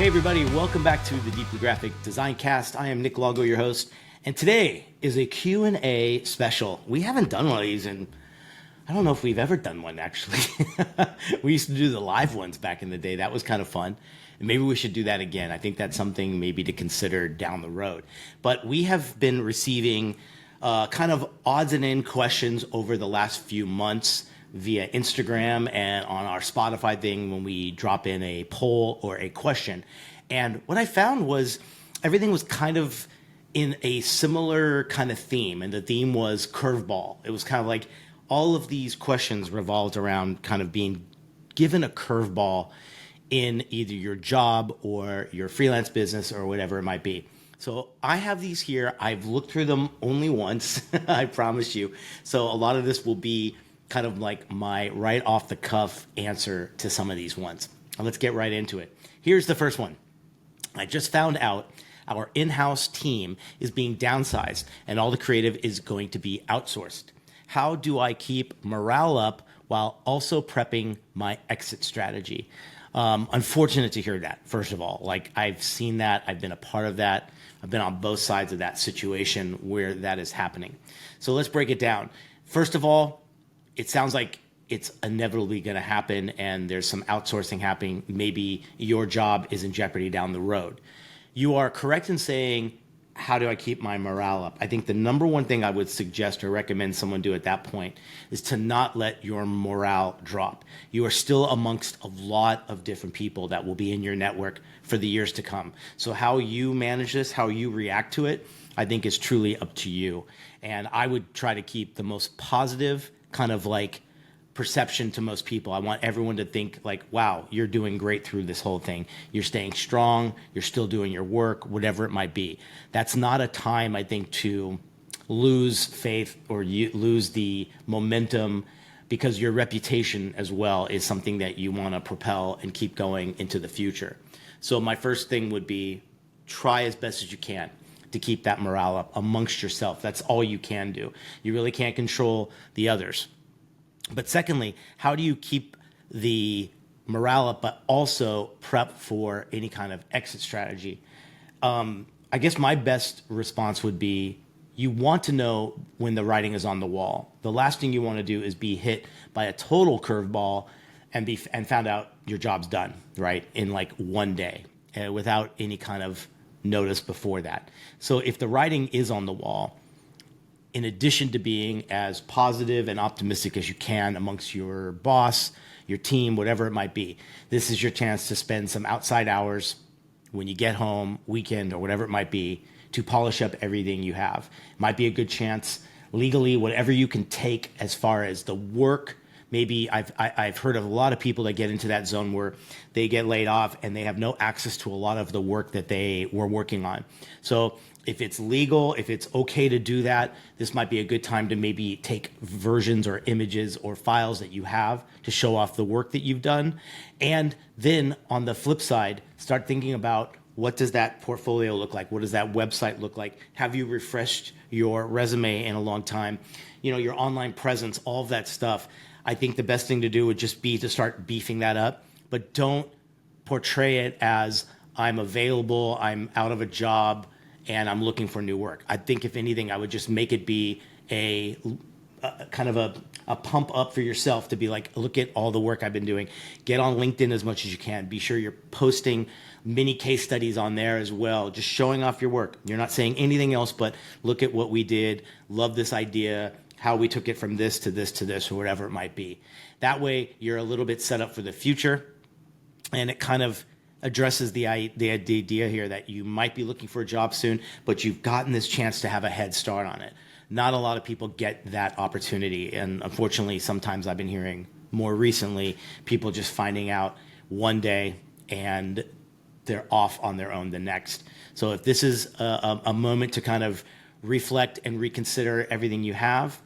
Hey everybody, welcome back to the Deeply Graphic Design Cast. I am Nick Longo, your host, and today is a Q&A special. We haven't done one of these in, I don't know if we've ever done one actually. We used to do the live ones back in the day. That was kind of fun. And maybe we should do that again. I think that's something maybe to consider down the road. But we have been receiving kind of odds and end questions over the last few months via Instagram and on our Spotify thing when we drop in a poll or a question. And what I found was everything was kind of in a similar kind of theme. And the theme was curveball. It was kind of like all of these questions revolved around kind of being given a curveball in either your job or your freelance business or whatever it might be. So I have these here. I've looked through them only once, I promise you. So a lot of this will be kind of like my right off the cuff answer to some of these ones. Now let's get right into it. Here's the first one. I just found out our in-house team is being downsized and all the creative is going to be outsourced. How do I keep morale up while also prepping my exit strategy? Unfortunate to hear that, first of all. Like, I've seen that. I've been a part of that. I've been on both sides of that situation where that is happening. So let's break it down. First of all, it sounds like it's inevitably going to happen and there's some outsourcing happening. Maybe your job is in jeopardy down the road. You are correct in saying, how do I keep my morale up? I think the number one thing I would suggest or recommend someone do at that point is to not let your morale drop. You are still amongst a lot of different people that will be in your network for the years to come. So how you manage this, how you react to it, I think is truly up to you. And I would try to keep the most positive kind of like perception to most people. I want everyone to think like, wow, you're doing great through this whole thing. You're staying strong. You're still doing your work, whatever it might be. That's not a time, I think, to lose faith or lose the momentum, because your reputation as well is something that you want to propel and keep going into the future. So my first thing would be try as best as you can to keep that morale up amongst yourself. That's all you can do. You really can't control the others. But secondly, how do you keep the morale up, but also prep for any kind of exit strategy? I guess my best response would be, you want to know when the writing is on the wall. The last thing you want to do is be hit by a total curveball and found out your job's done, right? In like one day, without any kind of notice before that. So if the writing is on the wall, in addition to being as positive and optimistic as you can amongst your boss, your team, whatever it might be, this is your chance to spend some outside hours when you get home, weekend, or whatever it might be, to polish up everything you have. It might be a good chance legally, whatever you can take as far as the work. Maybe I've heard of a lot of people that get into that zone where they get laid off and they have no access to a lot of the work that they were working on. So if it's legal, if it's okay to do that, this might be a good time to maybe take versions or images or files that you have to show off the work that you've done. And then on the flip side, start thinking about, what does that portfolio look like? What does that website look like? Have you refreshed your resume in a long time? You know, your online presence, all of that stuff. I think the best thing to do would just be to start beefing that up, but don't portray it as, I'm available, I'm out of a job, and I'm looking for new work. I think if anything, I would just make it be a kind of a pump up for yourself to be like, look at all the work I've been doing. Get on LinkedIn as much as you can. Be sure you're posting mini case studies on there as well, just showing off your work. You're not saying anything else, but look at what we did. Love this idea, how we took it from this to this to this, or whatever it might be. That way you're a little bit set up for the future, and it kind of addresses the idea here that you might be looking for a job soon, but you've gotten this chance to have a head start on it. Not a lot of people get that opportunity, and unfortunately, sometimes I've been hearing more recently, people just finding out one day and they're off on their own the next. So if this is a moment to kind of reflect and reconsider everything you have,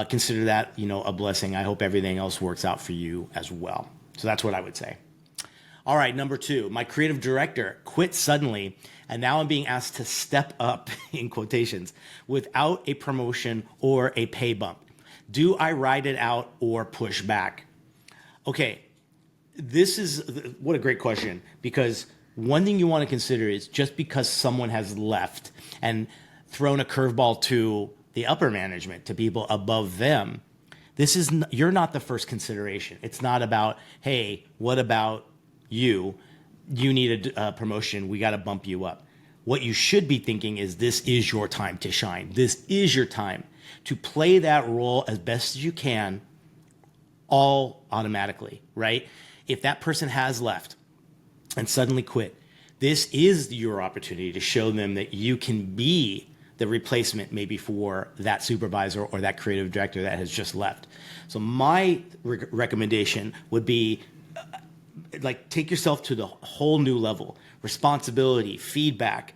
consider that, you know, a blessing. I hope everything else works out for you as well. So that's what I would say. All right, number 2, my creative director quit suddenly, and now I'm being asked to step up, in quotations, without a promotion or a pay bump. Do I ride it out or push back? Okay, this is, what a great question, because one thing you want to consider is just because someone has left and thrown a curveball to the upper management, to people above them, you're not the first consideration. It's not about, hey, what about you? You need a promotion. We got to bump you up. What you should be thinking is, this is your time to shine. This is your time to play that role as best as you can, all automatically, right? If that person has left and suddenly quit, this is your opportunity to show them that you can be the replacement maybe for that supervisor or that creative director that has just left. So my recommendation would be take yourself to the whole new level. Responsibility, feedback,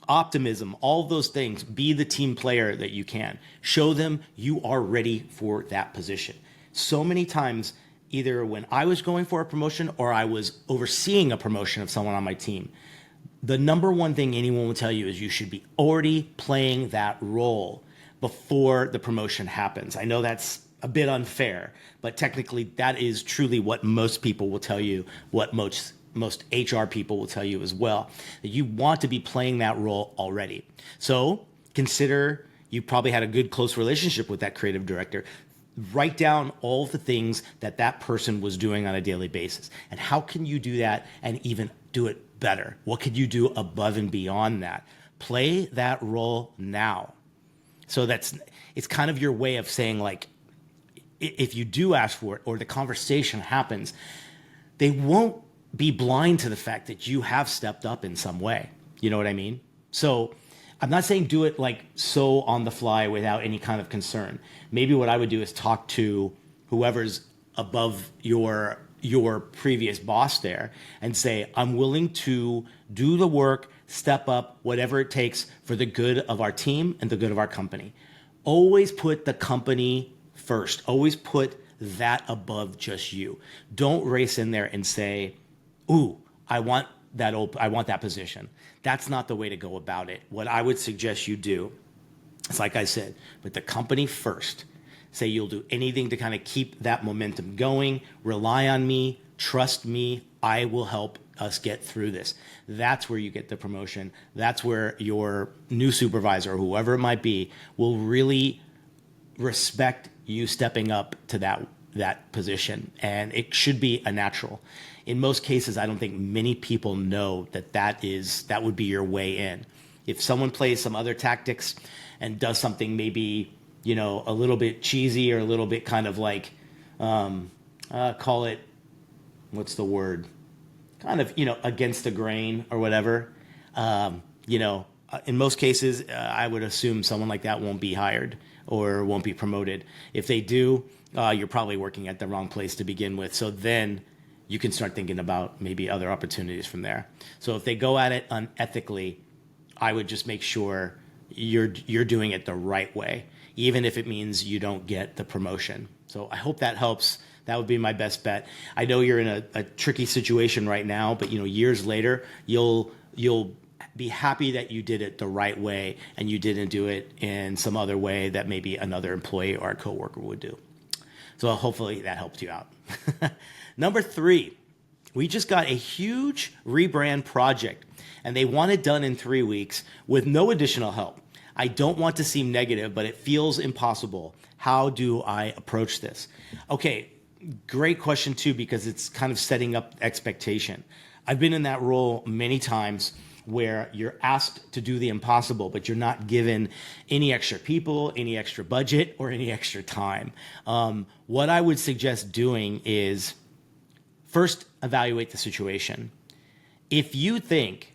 optimism, all of those things. Be the team player that you can. Show them you are ready for that position. So many times, either when I was going for a promotion or I was overseeing a promotion of someone on my team, the number one thing anyone will tell you is you should be already playing that role before the promotion happens. I know that's a bit unfair, but technically that is truly what most people will tell you, what most HR people will tell you as well, that you want to be playing that role already. So consider you probably had a good, close relationship with that creative director. Write down all the things that person was doing on a daily basis. And how can you do that and even do it better? What could you do above and beyond that? Play that role now. So it's kind of your way of saying, if you do ask for it or the conversation happens, they won't be blind to the fact that you have stepped up in some way. You know what I mean? So I'm not saying do it so on the fly without any kind of concern. Maybe what I would do is talk to whoever's above your previous boss there and say, I'm willing to do the work, step up, whatever it takes for the good of our team and the good of our company. Always put the company first. Always put that above just you. Don't race in there and say, ooh, I want that position. That's not the way to go about it. What I would suggest you do is, like I said, put the company first. Say you'll do anything to kind of keep that momentum going. Rely on me. Trust me. I will help us get through this. That's where you get the promotion. That's where your new supervisor or whoever it might be will really respect you stepping up to that position. And it should be a natural. In most cases, I don't think many people know that would be your way in. If someone plays some other tactics and does something maybe, a little bit cheesy or a little bit kind of call it, what's the word? Kind of, against the grain or whatever. In most cases, I would assume someone like that won't be hired or won't be promoted. If they do, you're probably working at the wrong place to begin with. So then you can start thinking about maybe other opportunities from there. So if they go at it unethically, I would just make sure you're doing it the right way, even if it means you don't get the promotion. So I hope that helps. That would be my best bet. I know you're in a tricky situation right now, but years later, you'll be happy that you did it the right way and you didn't do it in some other way that maybe another employee or a coworker would do. So hopefully that helped you out. Number 3, we just got a huge rebrand project and they want it done in 3 weeks with no additional help. I don't want to seem negative, but it feels impossible. How do I approach this? Okay, great question too, because it's kind of setting up expectation. I've been in that role many times where you're asked to do the impossible, but you're not given any extra people, any extra budget, or any extra time. What I would suggest doing is first evaluate the situation. If you think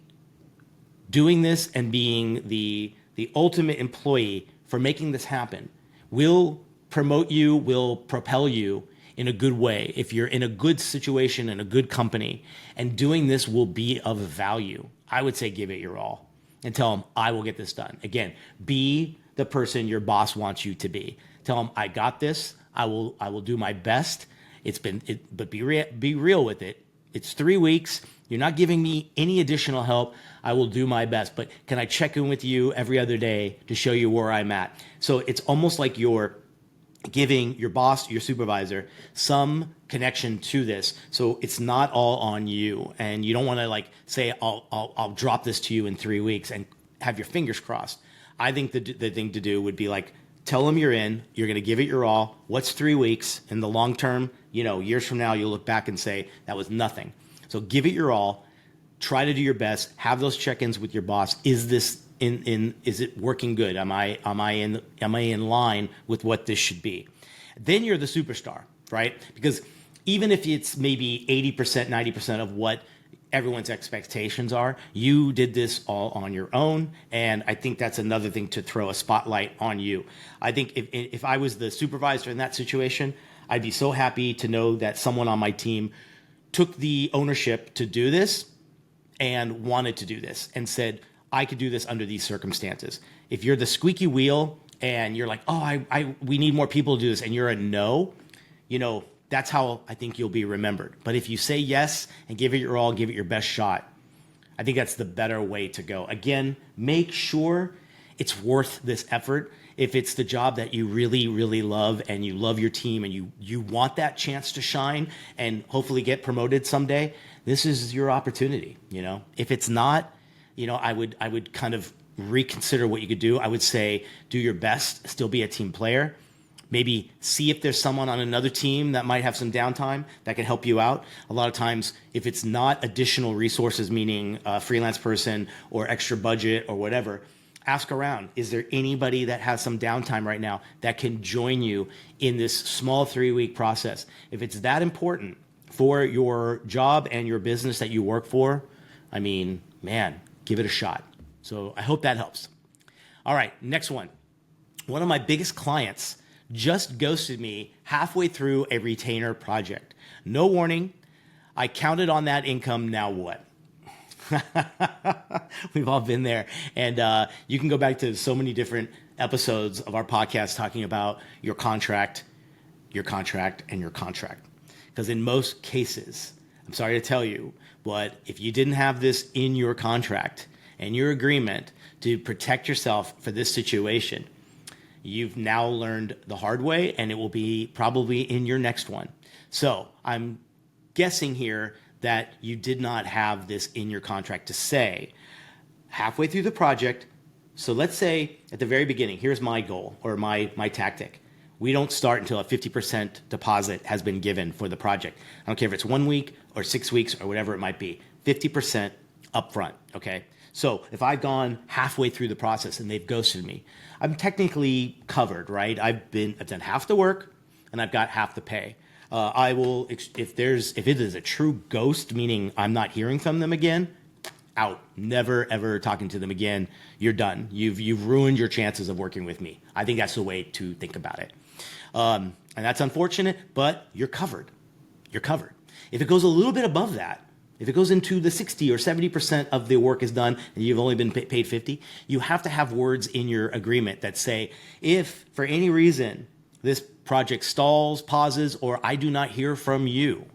doing this and being the ultimate employee for making this happen will promote you, will propel you in a good way, if you're in a good situation in a good company and doing this will be of value, I would say give it your all and tell them, I will get this done. Again, be the person your boss wants you to be. Tell them, I got this. I will do my best. But be real with it. It's 3 weeks. You're not giving me any additional help. I will do my best, but can I check in with you every other day to show you where I'm at? So it's almost like you're giving your boss, your supervisor, some connection to this. So it's not all on you. And you don't want to like say, I'll drop this to you in 3 weeks and have your fingers crossed. I think the thing to do would be like, tell them you're in, you're going to give it your all. What's 3 weeks? In the long term, years from now, you'll look back and say, that was nothing. So give it your all. Try to do your best. Have those check-ins with your boss. Is this is it working good? Am I in line with what this should be? Then you're the superstar, right? Because even if it's maybe 80%, 90% of what everyone's expectations are, you did this all on your own. And I think that's another thing to throw a spotlight on you. I think if I was the supervisor in that situation, I'd be so happy to know that someone on my team took the ownership to do this and wanted to do this and said, I could do this under these circumstances. If you're the squeaky wheel and you're like, oh, we need more people to do this, and you're a no, that's how I think you'll be remembered. But if you say yes and give it your all, give it your best shot, I think that's the better way to go. Again, make sure it's worth this effort. If it's the job that you really, really love and you love your team and you want that chance to shine and hopefully get promoted someday, this is your opportunity. If it's not, I would kind of reconsider what you could do. I would say do your best, still be a team player. Maybe see if there's someone on another team that might have some downtime that can help you out. A lot of times, if it's not additional resources, meaning a freelance person or extra budget or whatever, ask around. Is there anybody that has some downtime right now that can join you in this small 3-week process? If it's that important for your job and your business that you work for, give it a shot. So I hope that helps. All right, next one. One of my biggest clients just ghosted me halfway through a retainer project. No warning. I counted on that income. Now what? We've all been there. And you can go back to so many different episodes of our podcast talking about your contract, and your contract. Because in most cases, I'm sorry to tell you, but if you didn't have this in your contract and your agreement to protect yourself for this situation, you've now learned the hard way, and it will be probably in your next one. So I'm guessing here that you did not have this in your contract to say halfway through the project. So let's say at the very beginning, here's my goal or my tactic. We don't start until a 50% deposit has been given for the project. I don't care if it's 1 week or 6 weeks or whatever it might be, 50% upfront, okay? So if I've gone halfway through the process and they've ghosted me, I'm technically covered, right? I've done half the work and I've got half the pay. I will, if it is a true ghost, meaning I'm not hearing from them again, out, never ever talking to them again. You're done. You've ruined your chances of working with me. I think that's the way to think about it. And that's unfortunate, but you're covered. You're covered. If it goes a little bit above that, if it goes into the 60 or 70% of the work is done and you've only been paid 50, you have to have words in your agreement that say, if for any reason this project stalls, pauses, or I do not hear from you,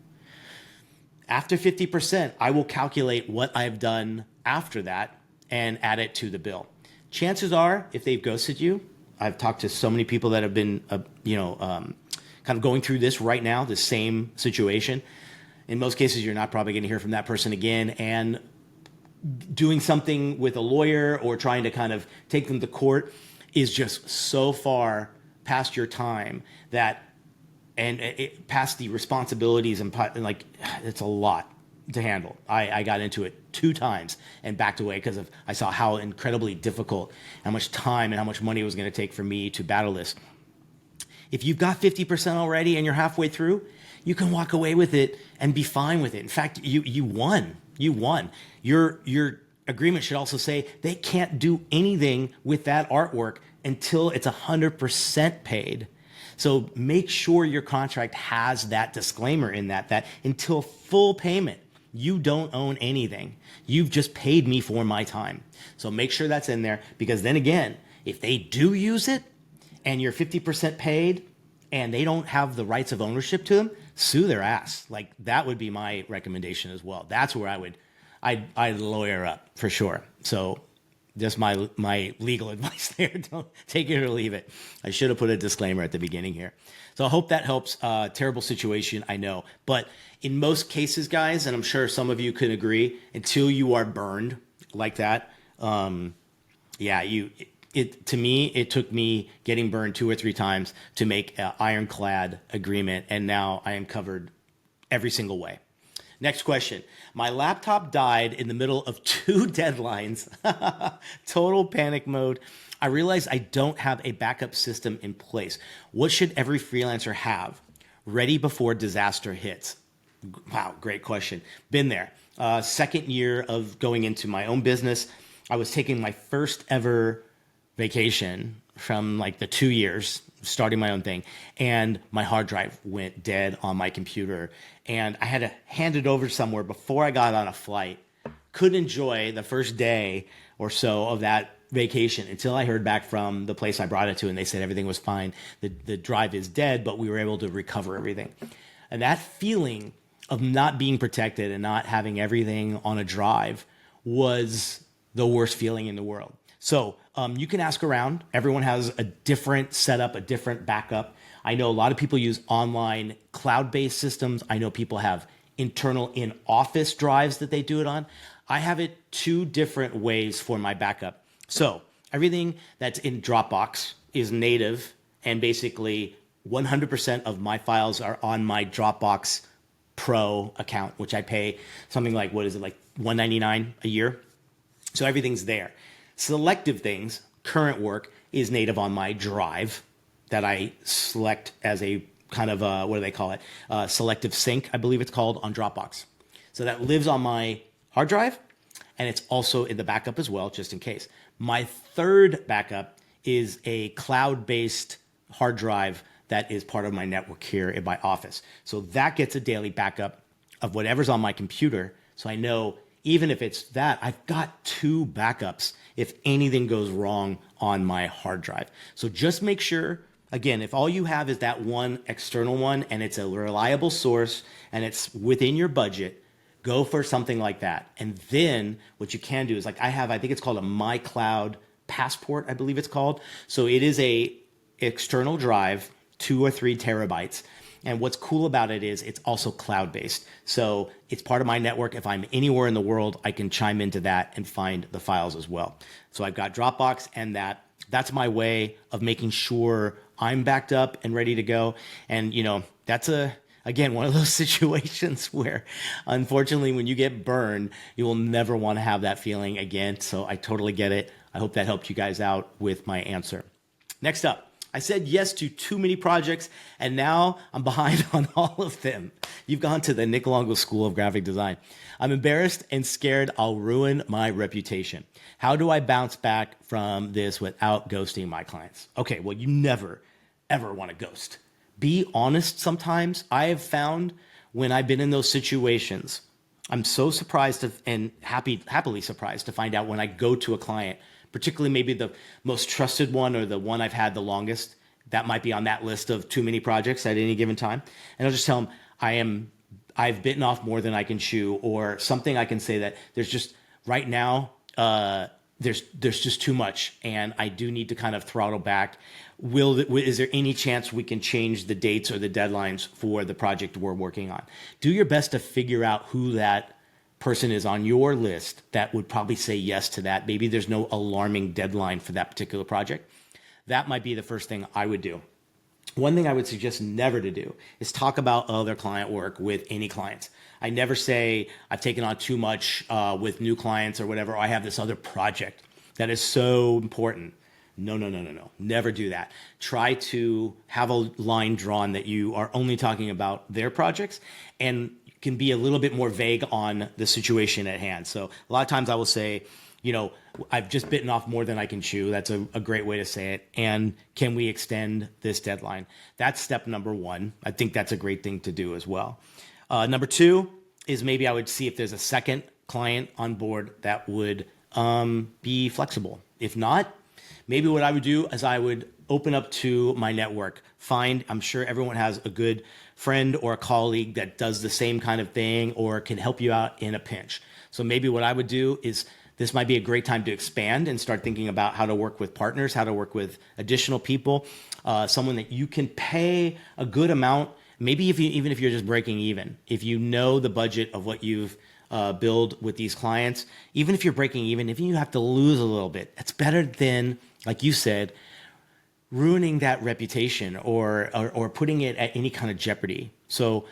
after 50%, I will calculate what I've done after that and add it to the bill. Chances are, if they've ghosted you, I've talked to so many people that have been, kind of going through this right now, the same situation. In most cases, you're not probably going to hear from that person again, and doing something with a lawyer or trying to kind of take them to court is just so far past your time that, and it past the responsibilities and like, it's a lot to handle. I got into it 2 times and backed away because I saw how incredibly difficult, how much time and how much money it was going to take for me to battle this. If you've got 50% already and you're halfway through, you can walk away with it and be fine with it. In fact, you won. You won. Your agreement should also say they can't do anything with that artwork until it's 100% paid. So make sure your contract has that disclaimer in that until full payment, you don't own anything. You've just paid me for my time. So make sure that's in there, because then again, if they do use it and you're 50% paid and they don't have the rights of ownership to them, sue their ass. Like, that would be my recommendation as well. That's where I'd lawyer up for sure. So Just my legal advice there. Don't take it or leave it. I should have put a disclaimer at the beginning here. So I hope that helps. Terrible situation, I know. But in most cases, guys, and I'm sure some of you can agree, until you are burned like that, yeah, to me, it took me getting burned 2 or 3 times to make an ironclad agreement, and now I am covered every single way. Next question. My laptop died in the middle of 2 deadlines. Total panic mode. I realized I don't have a backup system in place. What should every freelancer have ready before disaster hits? Wow, great question. Been there. Second year of going into my own business. I was taking my first ever vacation from like the 2 years starting my own thing, and my hard drive went dead on my computer, and I had to hand it over somewhere before I got on a flight. Couldn't enjoy the first day or so of that vacation until I heard back from the place I brought it to, and they said everything was fine. The drive is dead, but we were able to recover everything. And that feeling of not being protected and not having everything on a drive was the worst feeling in the world. So you can ask around. Everyone has a different setup, a different backup. I know a lot of people use online cloud-based systems. I know people have internal in-office drives that they do it on. I have it 2 different ways for my backup. So everything that's in Dropbox is native, and basically 100% of my files are on my Dropbox Pro account, which I pay something like, what is it, like $199 a year? So everything's there. Selective things, current work, is native on my drive that I select as a kind of, what do they call it? Selective sync, I believe it's called, on Dropbox. So that lives on my hard drive, and it's also in the backup as well, just in case. My third backup is a cloud-based hard drive that is part of my network here in my office. So that gets a daily backup of whatever's on my computer. So I know even if it's that, I've got 2 backups if anything goes wrong on my hard drive. So just make sure, again, if all you have is that one external one and it's a reliable source and it's within your budget, go for something like that. And then what you can do is, like I think it's called a My Cloud Passport, I believe it's called. So it is a external drive, 2 or 3 terabytes. And what's cool about it is it's also cloud-based. So it's part of my network. If I'm anywhere in the world, I can chime into that and find the files as well. So I've got Dropbox, and that's my way of making sure I'm backed up and ready to go. And, that's again, one of those situations where, unfortunately, when you get burned, you will never want to have that feeling again. So I totally get it. I hope that helped you guys out with my answer. Next up. I said yes to too many projects, and now I'm behind on all of them. You've gone to the Nick Longo School of Graphic Design. I'm embarrassed and scared I'll ruin my reputation. How do I bounce back from this without ghosting my clients? Okay, well, you never, ever want to ghost. Be honest sometimes. I have found when I've been in those situations, I'm so surprised and happily surprised to find out when I go to a client, particularly maybe the most trusted one or the one I've had the longest, that might be on that list of too many projects at any given time. And I'll just tell them I've bitten off more than I can chew, or something I can say that there's just right now, there's just too much, and I do need to kind of throttle back. Is there any chance we can change the dates or the deadlines for the project we're working on? Do your best to figure out who that person is on your list that would probably say yes to that. Maybe there's no alarming deadline for that particular project. That might be the first thing I would do. One thing I would suggest never to do is talk about other client work with any clients. I never say I've taken on too much with new clients or whatever, or I have this other project that is so important. No. Never do that. Try to have a line drawn that you are only talking about their projects, and can be a little bit more vague on the situation at hand. So a lot of times I will say, I've just bitten off more than I can chew. That's a great way to say it. And can we extend this deadline? That's step number 1. I think that's a great thing to do as well. Number 2 is maybe I would see if there's a second client on board that would be flexible. If not, maybe what I would do is I would open up to my network. I'm sure everyone has a good friend or a colleague that does the same kind of thing or can help you out in a pinch. So maybe what I would do is this might be a great time to expand and start thinking about how to work with partners, how to work with additional people, someone that you can pay a good amount. Maybe even if you're just breaking even, if you know the budget of what you've billed with these clients, even if you're breaking even, if you have to lose a little bit, it's better than, like you said, ruining that reputation or putting it at any kind of jeopardy. So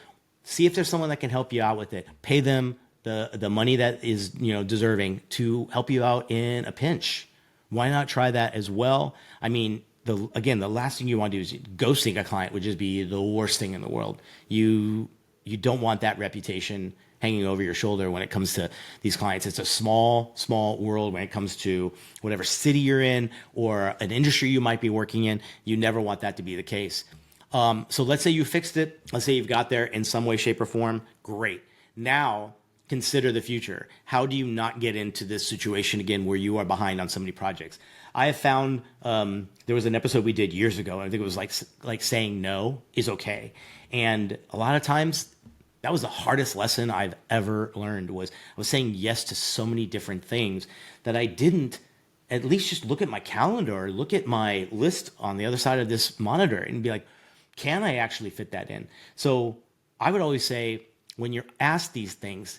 see if there's someone that can help you out with it. Pay them the money that is deserving to help you out in a pinch. Why not try that as well? I mean, the last thing you want to do is ghosting a client would just be the worst thing in the world. You don't want that reputation hanging over your shoulder when it comes to these clients. It's a small world when it comes to whatever city you're in or an industry you might be working in. You never want that to be the case. So let's say you fixed it. Let's say you've got there in some way, shape, or form. Great. Now consider the future. How do you not get into this situation again where you are behind on so many projects? I have found there was an episode we did years ago. I think it was like saying no is okay. And a lot of times that was the hardest lesson I've ever learned. I was saying yes to so many different things that I didn't at least just look at my calendar or look at my list on the other side of this monitor and be like, can I actually fit that in? So I would always say, when you're asked these things,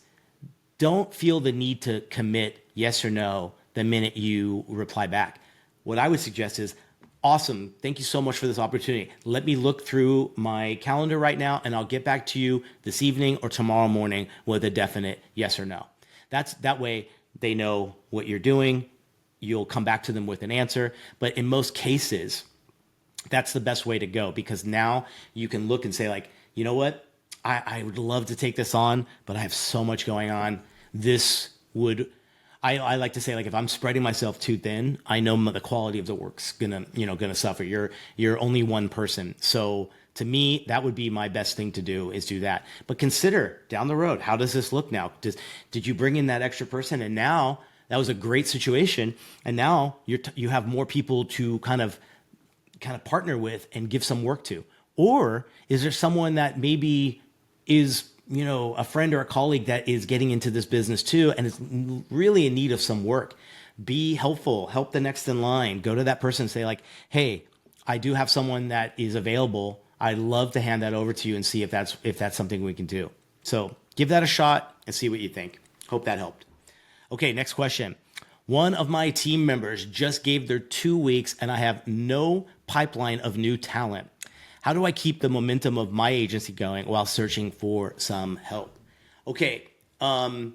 don't feel the need to commit yes or no the minute you reply back. What I would suggest is, awesome, thank you so much for this opportunity. Let me look through my calendar right now and I'll get back to you this evening or tomorrow morning with a definite yes or no. That way they know what you're doing. You'll come back to them with an answer. But in most cases, that's the best way to go, because now you can look and say, like, you know what? I would love to take this on, but I have so much going on. I like to say, like, if I'm spreading myself too thin, I know the quality of the work's gonna suffer. You're only one person. So to me, that would be my best thing to do, is do that. But consider down the road, how does this look now? Did you bring in that extra person? And now that was a great situation. And now you have more people to kind of partner with and give some work to. Or is there someone that maybe is a friend or a colleague that is getting into this business too and is really in need of some work? Be helpful, help the next in line. Go to that person and say, like, hey, I do have someone that is available. I'd love to hand that over to you and see if that's something we can do. So give that a shot and see what you think. Hope that helped. Okay, next question. One of my team members just gave their 2 weeks and I have no pipeline of new talent. How do I keep the momentum of my agency going while searching for some help? Okay, 2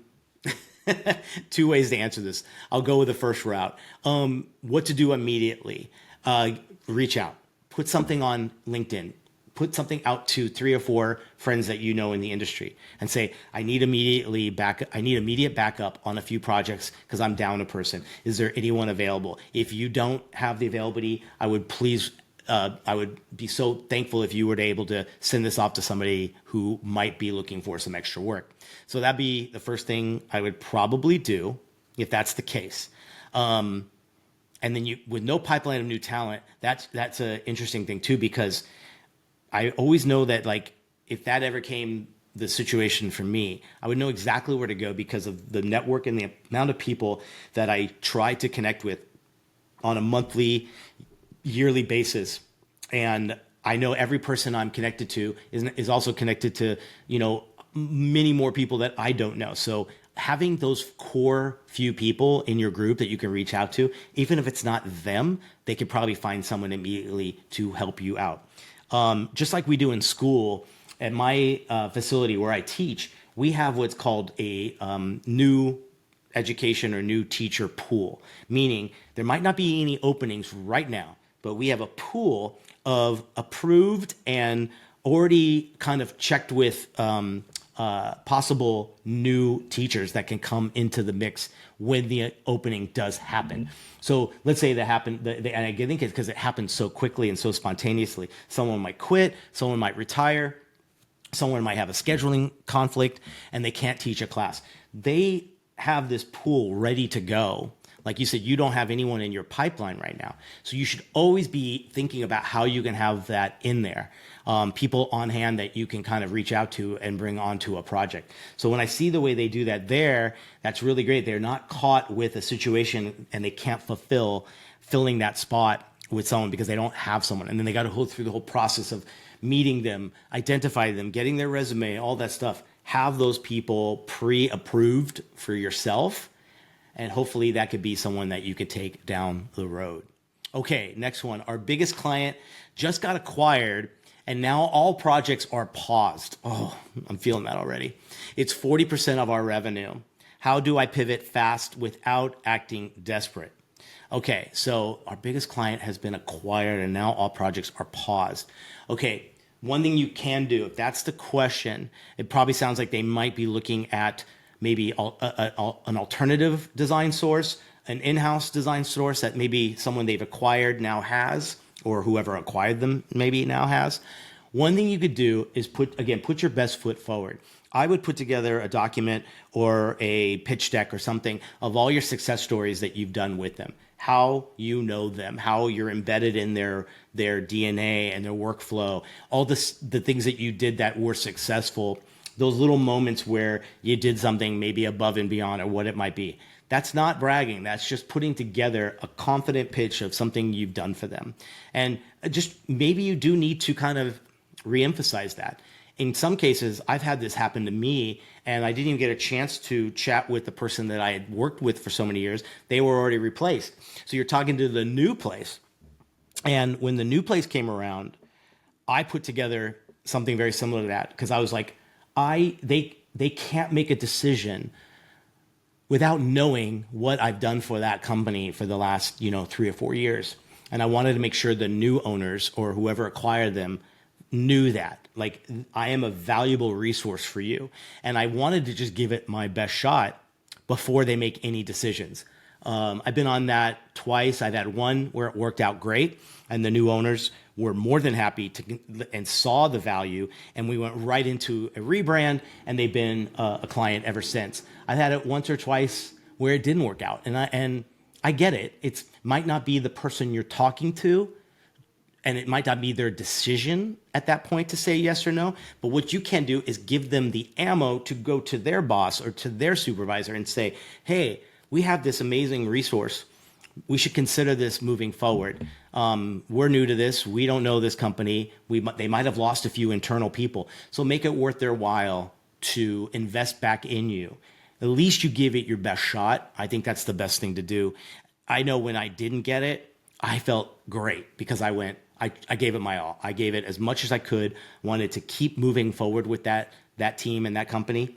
ways to answer this. I'll go with the first route. What to do immediately? Reach out. Put something on LinkedIn. Put something out to 3 or 4 friends that you know in the industry and say, I need immediate backup on a few projects because I'm down a person. Is there anyone available? If you don't have the availability, I would be so thankful if you were able to send this off to somebody who might be looking for some extra work. So that'd be the first thing I would probably do if that's the case. And then with no pipeline of new talent, that's an interesting thing too, because I always know that, like, if that ever came the situation for me, I would know exactly where to go because of the network and the amount of people that I try to connect with on a monthly, yearly basis. And I know every person I'm connected to is also connected to, many more people that I don't know. So having those core few people in your group that you can reach out to, even if it's not them, they could probably find someone immediately to help you out. Just like we do in school, at my facility where I teach, we have what's called a new education or new teacher pool, meaning there might not be any openings right now, but we have a pool of approved and already kind of checked with possible new teachers that can come into the mix when the opening does happen. So let's say that happened, and I think it's because it happened so quickly and so spontaneously. Someone might quit, someone might retire, someone might have a scheduling conflict, and they can't teach a class. They have this pool ready to go. Like you said, you don't have anyone in your pipeline right now. So you should always be thinking about how you can have that in there. people on hand that you can kind of reach out to and bring onto a project. So when I see the way they do that there, that's really great. They're not caught with a situation and they can't filling that spot with someone because they don't have someone. And then they got to go through the whole process of meeting them, identify them, getting their resume, all that stuff. Have those people pre-approved for yourself. And hopefully that could be someone that you could take down the road. Okay, next one. Our biggest client just got acquired and now all projects are paused. Oh, I'm feeling that already. It's 40% of our revenue. How do I pivot fast without acting desperate? Okay, so our biggest client has been acquired and now all projects are paused. Okay, one thing you can do, if that's the question, it probably sounds like they might be looking at maybe an alternative design source, an in-house design source that maybe someone they've acquired now has, or whoever acquired them maybe now has. One thing you could do is put your best foot forward. I would put together a document or a pitch deck or something of all your success stories that you've done with them, how you know them, how you're embedded in their DNA and their workflow, all the things that you did that were successful, those little moments where you did something maybe above and beyond or what it might be. That's not bragging. That's just putting together a confident pitch of something you've done for them. And just maybe you do need to kind of reemphasize that. In some cases, I've had this happen to me, and I didn't even get a chance to chat with the person that I had worked with for so many years. They were already replaced. So you're talking to the new place. And when the new place came around, I put together something very similar to that because I was like, they can't make a decision without knowing what I've done for that company for the last 3 or 4 years. And I wanted to make sure the new owners or whoever acquired them knew that, like, I am a valuable resource for you. And I wanted to just give it my best shot before they make any decisions. I've been on that twice. I've had one where it worked out great and the new owners were more than happy and saw the value, and we went right into a rebrand, and they've been a client ever since. I've had it once or twice where it didn't work out, and I get it. It might not be the person you're talking to, and it might not be their decision at that point to say yes or no. But what you can do is give them the ammo to go to their boss or to their supervisor and say, hey, we have this amazing resource. We should consider this moving forward. We're new to this. We don't know this company. They might have lost a few internal people. So make it worth their while to invest back in you. At least you give it your best shot. I think that's the best thing to do. I know when I didn't get it, I felt great because I gave it my all. I gave it as much as I could, wanted to keep moving forward with that team and that company.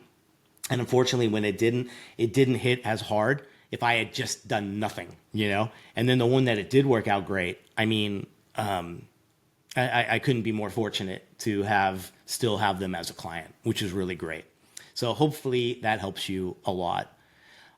And unfortunately, when it didn't hit as hard if I had just done nothing, And then the one that it did work out great, I mean, I couldn't be more fortunate to still have them as a client, which is really great. So hopefully that helps you a lot.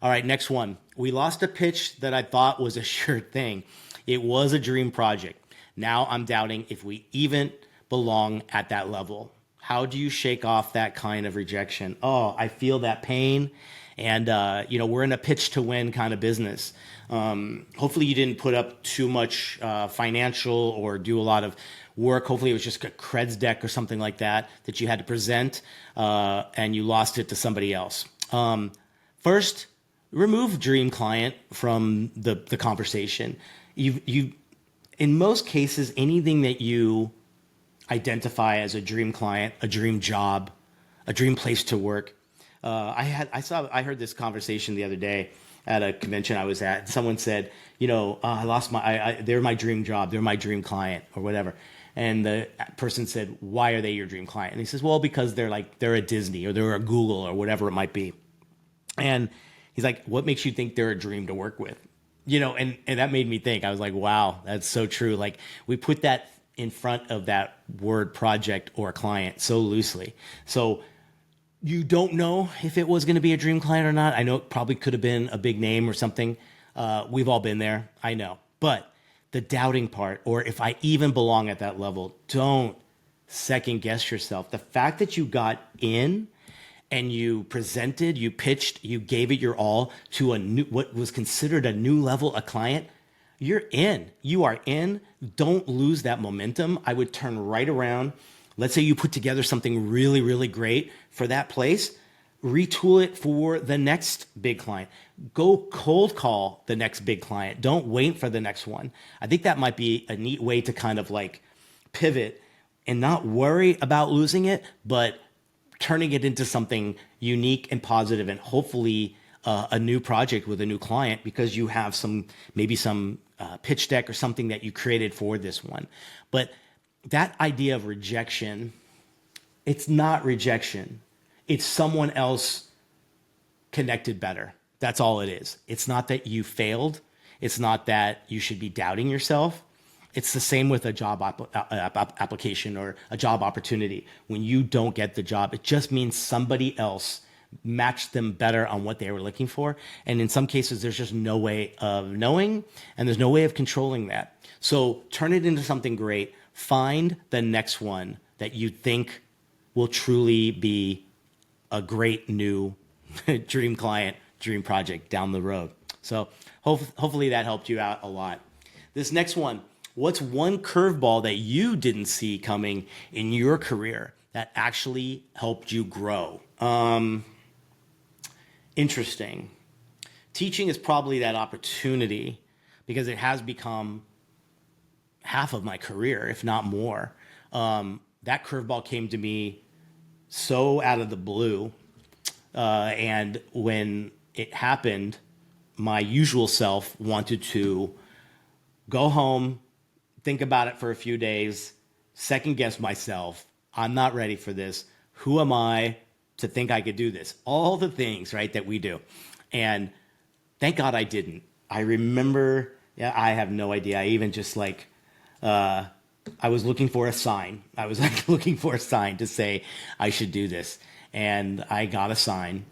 All right, next one. We lost a pitch that I thought was a sure thing. It was a dream project. Now I'm doubting if we even belong at that level. How do you shake off that kind of rejection? Oh, I feel that pain. And, we're in a pitch to win kind of business. Hopefully you didn't put up too much financial or do a lot of work. Hopefully it was just a creds deck or something like that you had to present and you lost it to somebody else. First, remove dream client from the conversation. In most cases, anything that you identify as a dream client, a dream job, a dream place to work. I heard this conversation the other day at a convention I was at. Someone said, I lost they're my dream job. They're my dream client or whatever. And the person said, why are they your dream client? And he says, well, because they're a Disney or they're a Google or whatever it might be. And he's like, what makes you think they're a dream to work with? And that made me think. I was like, wow, that's so true. Like, we put that in front of that word project or client so loosely. So you don't know if it was going to be a dream client or not. I know it probably could have been a big name or something. We've all been there. I know. But the doubting part, or if I even belong at that level, don't second guess yourself. The fact that you got in and you presented, you pitched, you gave it your all to what was considered a new level, a client, you're in. You are in. Don't lose that momentum. I would turn right around, let's say you put together something really, really great for that place, retool it for the next big client. Go cold call the next big client. Don't wait for the next one. I think that might be a neat way to kind of like pivot and not worry about losing it, but turning it into something unique and positive, and hopefully a new project with a new client, because you have maybe some pitch deck or something that you created for this one. But that idea of rejection, it's not rejection. It's someone else connected better. That's all it is. It's not that you failed. It's not that you should be doubting yourself. It's the same with a job application or a job opportunity. When you don't get the job, it just means somebody else matched them better on what they were looking for. And in some cases, there's just no way of knowing, and there's no way of controlling that. So turn it into something great. Find the next one that you think will truly be a great new dream client, dream project down the road. So hopefully that helped you out a lot. This next one, what's one curveball that you didn't see coming in your career that actually helped you grow? Interesting. Teaching is probably that opportunity, because it has become half of my career, if not more. That curveball came to me so out of the blue. And when it happened, my usual self wanted to go home, think about it for a few days, second guess myself. I'm not ready for this. Who am I to think I could do this? All the things, right, that we do. And thank God I didn't. I remember, I have no idea. I even just I was looking for a sign. I was like looking for a sign to say I should do this. And I got a sign,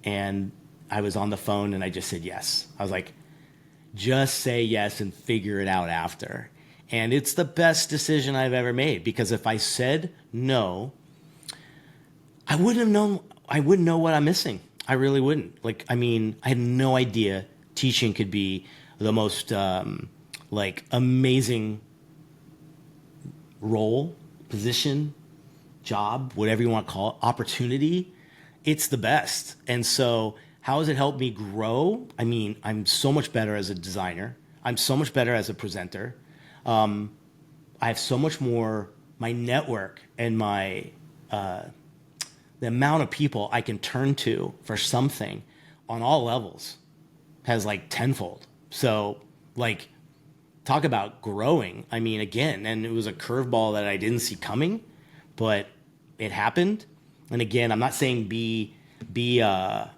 and I was on the phone, and I just said yes. I was like, just say yes and figure it out after. And it's the best decision I've ever made, because if I said no, I wouldn't know what I'm missing. I really wouldn't. I had no idea teaching could be the most amazing role, position, job, whatever you want to call it, opportunity. It's the best. And so how has it helped me grow? I'm so much better as a designer. I'm so much better as a presenter. I have so much more, my network and the amount of people I can turn to for something on all levels has tenfold. So talk about growing. Again, and it was a curveball that I didn't see coming, but it happened. And again, I'm not saying take a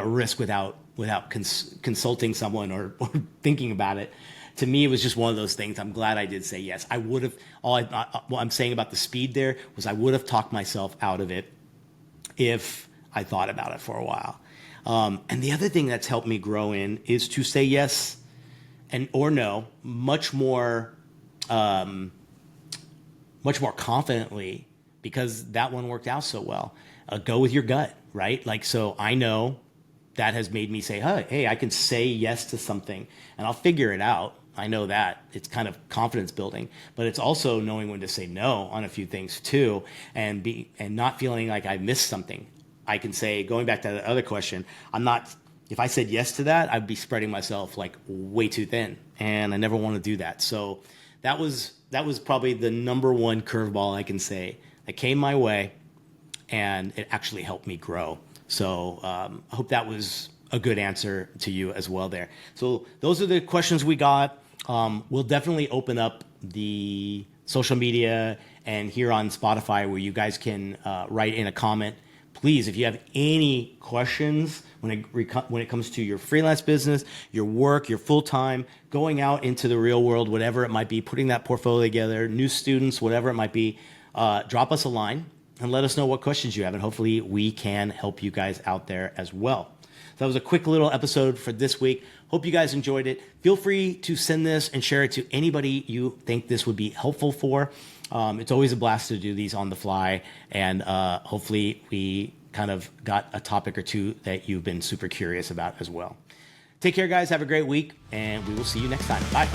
risk without consulting someone or thinking about it. To me, it was just one of those things. I'm glad I did say yes. I would have, what I'm saying about the speed there was I would have talked myself out of it if I thought about it for a while. And the other thing that's helped me grow in is to say yes or no much more confidently, because that one worked out so well. Go with your gut, right? So I know that has made me say, hey, I can say yes to something and I'll figure it out. I know that. It's kind of confidence building, but it's also knowing when to say no on a few things too, and not feeling like I missed something. I can say, going back to the other question, if I said yes to that, I'd be spreading myself way too thin, and I never want to do that. So that was probably the number one curveball I can say that came my way, and it actually helped me grow. So I hope that was a good answer to you as well there. So those are the questions we got. We'll definitely open up the social media and here on Spotify where you guys can write in a comment. Please, if you have any questions when it comes to your freelance business, your work, your full-time, going out into the real world, whatever it might be, putting that portfolio together, new students, whatever it might be, drop us a line and let us know what questions you have, and hopefully we can help you guys out there as well. So that was a quick little episode for this week. Hope you guys enjoyed it. Feel free to send this and share it to anybody you think this would be helpful for. It's always a blast to do these on the fly, and hopefully we kind of got a topic or two that you've been super curious about as well. Take care, guys. Have a great week, and we will see you next time. Bye.